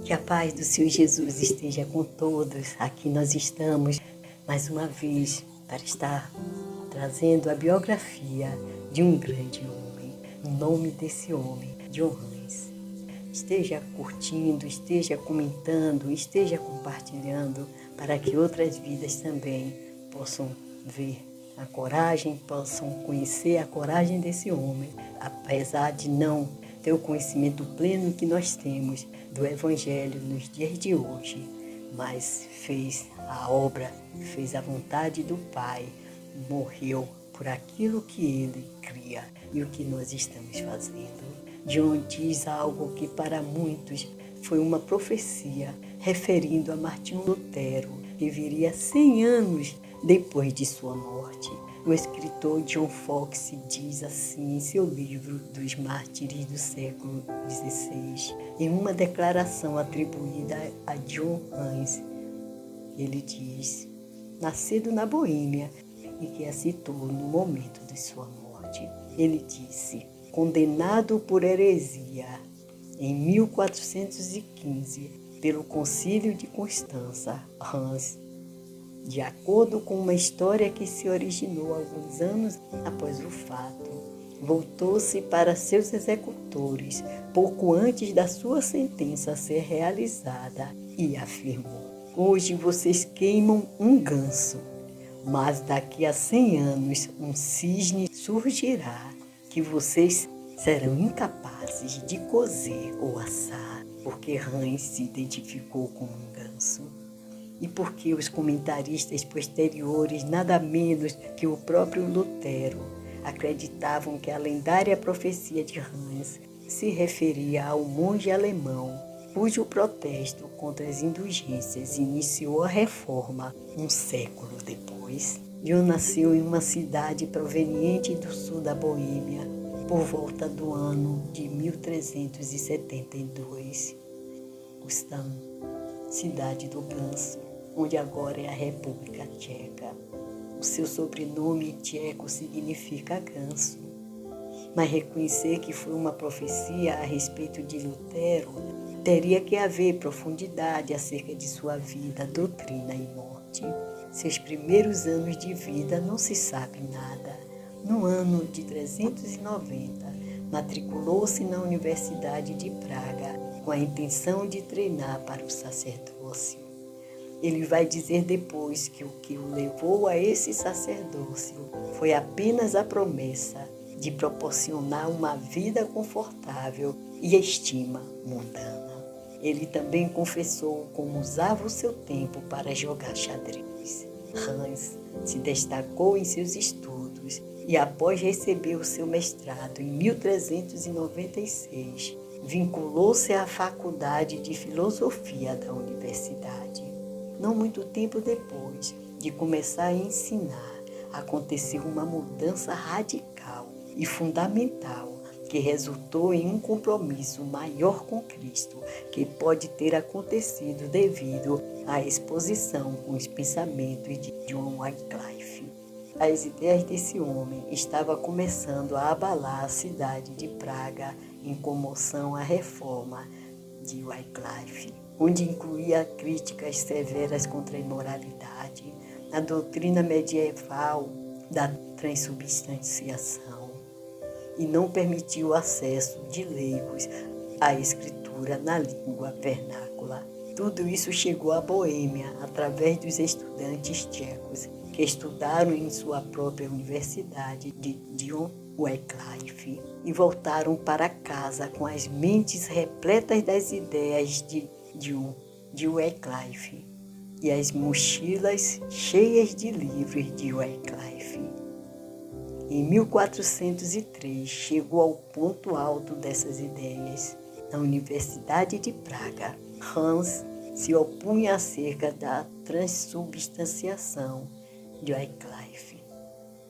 Que a paz do Senhor Jesus esteja com todos. Aqui nós estamos mais uma vez para estar trazendo a biografia de um grande homem. O nome desse homem, John Hines. Esteja curtindo, esteja comentando, esteja compartilhando para que outras vidas também possam ver a coragem, possam conhecer a coragem desse homem, apesar de não ter o conhecimento pleno que nós temos do Evangelho nos dias de hoje, mas fez a obra, fez a vontade do Pai, morreu por aquilo que ele cria e o que nós estamos fazendo. John diz algo que para muitos foi uma profecia, referindo a Martinho Lutero, que viria 100 anos depois de sua morte. O escritor John Foxe diz assim em seu livro Dos Mártires do século XVI, em uma declaração atribuída a John Hines. Ele diz, nascido na Boêmia, e que a citou no momento de sua morte. Ele disse, condenado por heresia em 1415 pelo Concílio de Constança, Hines, de acordo com uma história que se originou alguns anos após o fato, voltou-se para seus executores pouco antes da sua sentença ser realizada e afirmou: hoje vocês queimam um ganso, mas daqui a 100 anos um cisne surgirá que vocês serão incapazes de cozer ou assar, porque Hines se identificou com um ganso. E porque os comentaristas posteriores, nada menos que o próprio Lutero, acreditavam que a lendária profecia de Hines se referia ao monge alemão, cujo protesto contra as indulgências iniciou a reforma um século depois. John nasceu em uma cidade proveniente do sul da Boêmia, por volta do ano de 1372, Kustan, cidade do Ganso, onde agora é a República Tcheca. O seu sobrenome tcheco significa ganso. Mas reconhecer que foi uma profecia a respeito de Lutero teria que haver profundidade acerca de sua vida, doutrina e morte. Seus primeiros anos de vida não se sabe nada. No ano de 390, matriculou-se na Universidade de Praga com a intenção de treinar para o sacerdócio. Ele vai dizer depois que o que o levou a esse sacerdócio foi apenas a promessa de proporcionar uma vida confortável e estima mundana. Ele também confessou como usava o seu tempo para jogar xadrez. Hines se destacou em seus estudos e, após receber o seu mestrado em 1396, vinculou-se à Faculdade de Filosofia da Universidade. Não muito tempo depois de começar a ensinar, aconteceu uma mudança radical e fundamental que resultou em um compromisso maior com Cristo que pode ter acontecido devido à exposição com os pensamentos de John Wycliffe. As ideias desse homem estavam começando a abalar a cidade de Praga em comoção à reforma de Wycliffe, onde incluía críticas severas contra a imoralidade, a doutrina medieval da transubstanciação, e não permitiu o acesso de leigos à escritura na língua vernácula. Tudo isso chegou à Boêmia através dos estudantes tchecos que estudaram em sua própria universidade de John Wycliffe e voltaram para casa com as mentes repletas das ideias de John Wycliffe e as mochilas cheias de livros de Wycliffe. Em 1403 chegou ao ponto alto dessas ideias. Na Universidade de Praga, Hines se opunha acerca da transubstanciação de Wycliffe.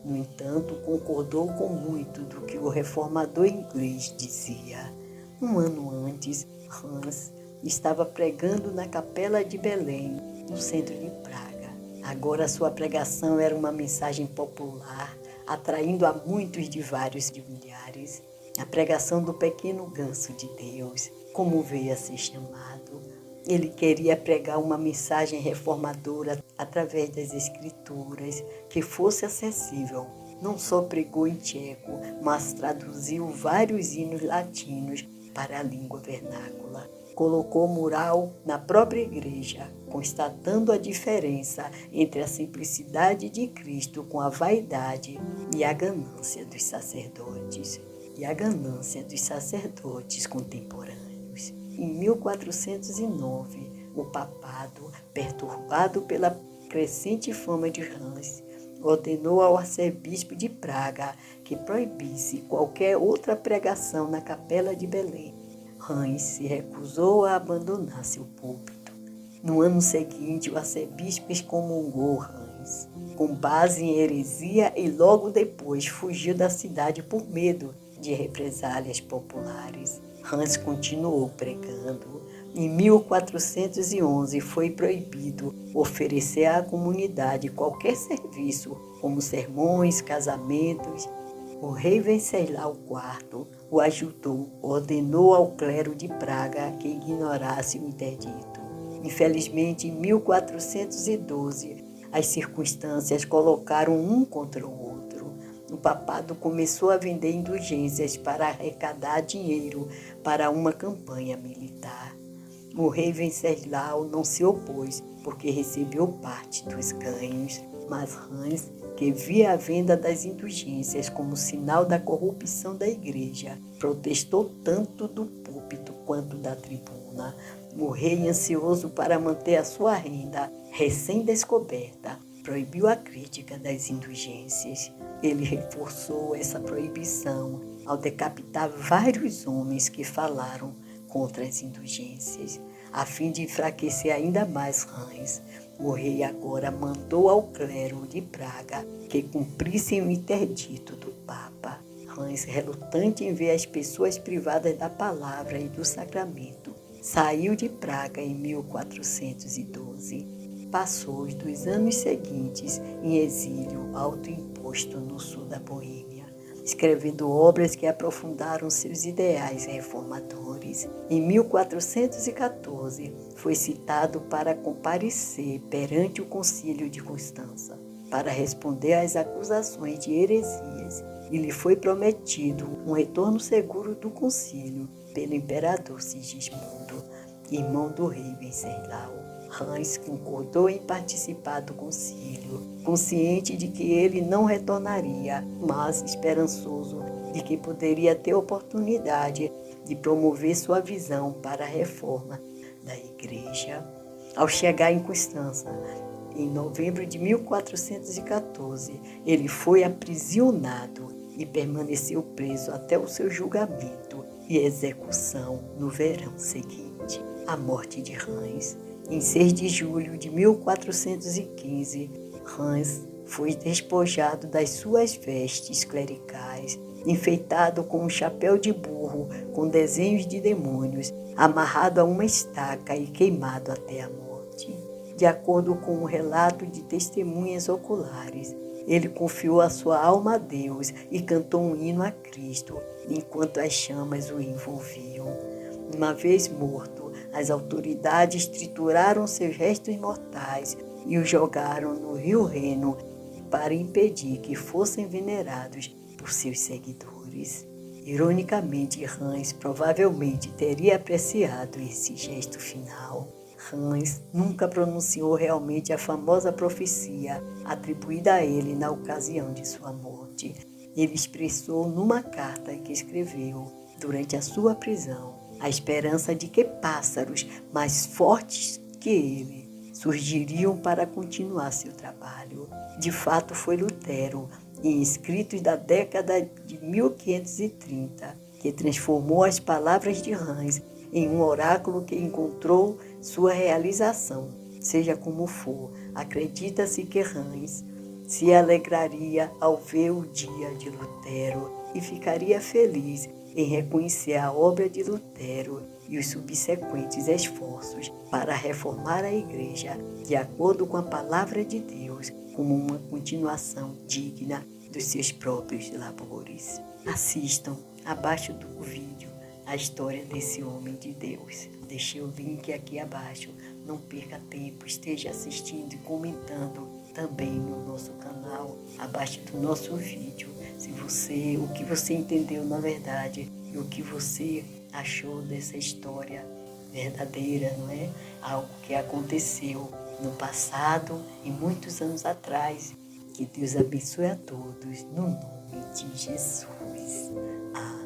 No entanto, concordou com muito do que o reformador inglês dizia. Um ano antes, Hines estava pregando na Capela de Belém, no centro de Praga. Agora sua pregação era uma mensagem popular, atraindo a muitos de vários milhares. A pregação do pequeno ganso de Deus, como veio a ser chamado, Ele queria pregar uma mensagem reformadora através das escrituras, que fosse acessível. Não só pregou em tcheco, mas traduziu vários hinos latinos para a língua vernácula. Colocou mural na própria igreja, constatando a diferença entre a simplicidade de Cristo com a vaidade e a ganância dos sacerdotes. Contemporâneos. Em 1409, o papado, perturbado pela crescente fama de Hans, ordenou ao arcebispo de Praga que proibisse qualquer outra pregação na capela de Belém. Hans se recusou a abandonar seu púlpito. No ano seguinte, o arcebispo excomungou Hans, com base em heresia, e logo depois fugiu da cidade por medo de represálias populares. Hans continuou pregando. Em 1411 foi proibido oferecer à comunidade qualquer serviço, como sermões, casamentos. O rei Venceslau IV o ajudou, ordenou ao clero de Praga que ignorasse o interdito. Infelizmente, em 1412, as circunstâncias colocaram um contra o outro. O papado começou a vender indulgências para arrecadar dinheiro para uma campanha militar. O rei Venceslau não se opôs, porque recebeu parte dos ganhos, mas Hans, que via a venda das indulgências como sinal da corrupção da igreja, protestou tanto do púlpito quanto da tribuna. O rei, ansioso para manter a sua renda recém-descoberta, proibiu a crítica das indulgências. Ele reforçou essa proibição ao decapitar vários homens que falaram contra as indulgências. A fim de enfraquecer ainda mais Hans, o rei agora mandou ao clero de Praga que cumprissem o interdito do Papa. Hans, relutante em ver as pessoas privadas da palavra e do sacramento, saiu de Praga em 1412. Passou os 2 anos seguintes em exílio autoimposto no sul da Boêmia, escrevendo obras que aprofundaram seus ideais reformadores. Em 1414, foi citado para comparecer perante o Concílio de Constança, para responder às acusações de heresias, e lhe foi prometido um retorno seguro do concílio pelo imperador Sigismundo, irmão do rei Venceslau. Hans concordou em participar do concílio, consciente de que ele não retornaria, mas esperançoso de que poderia ter oportunidade de promover sua visão para a reforma da igreja. Ao chegar em Constança, em novembro de 1414, ele foi aprisionado e permaneceu preso até o seu julgamento e execução no verão seguinte. A morte de Hans. Em 6 de julho de 1415, Hans foi despojado das suas vestes clericais, enfeitado com um chapéu de burro com desenhos de demônios, amarrado a uma estaca e queimado até a morte. De acordo com um relato de testemunhas oculares, ele confiou a sua alma a Deus e cantou um hino a Cristo, enquanto as chamas o envolviam. Uma vez morto, as autoridades trituraram seus restos mortais e os jogaram no rio Reno para impedir que fossem venerados por seus seguidores. Ironicamente, Hans provavelmente teria apreciado esse gesto final. Hans nunca pronunciou realmente a famosa profecia atribuída a ele na ocasião de sua morte. Ele expressou numa carta que escreveu durante a sua prisão a esperança de que pássaros mais fortes que ele surgiriam para continuar seu trabalho. De fato, foi Lutero, em escritos da década de 1530, que transformou as palavras de Hans em um oráculo que encontrou sua realização. Seja como for, acredita-se que Hans se alegraria ao ver o dia de Lutero e ficaria feliz em reconhecer a obra de Lutero e os subsequentes esforços para reformar a Igreja de acordo com a palavra de Deus, como uma continuação digna dos seus próprios labores. Assistam, abaixo do vídeo, a história desse homem de Deus. Deixei o link aqui abaixo. Não perca tempo, esteja assistindo e comentando também no nosso canal, abaixo do nosso vídeo. O que você entendeu na verdade e o que você achou dessa história verdadeira, não é? Algo que aconteceu no passado e muitos anos atrás. Que Deus abençoe a todos, no nome de Jesus. Amém.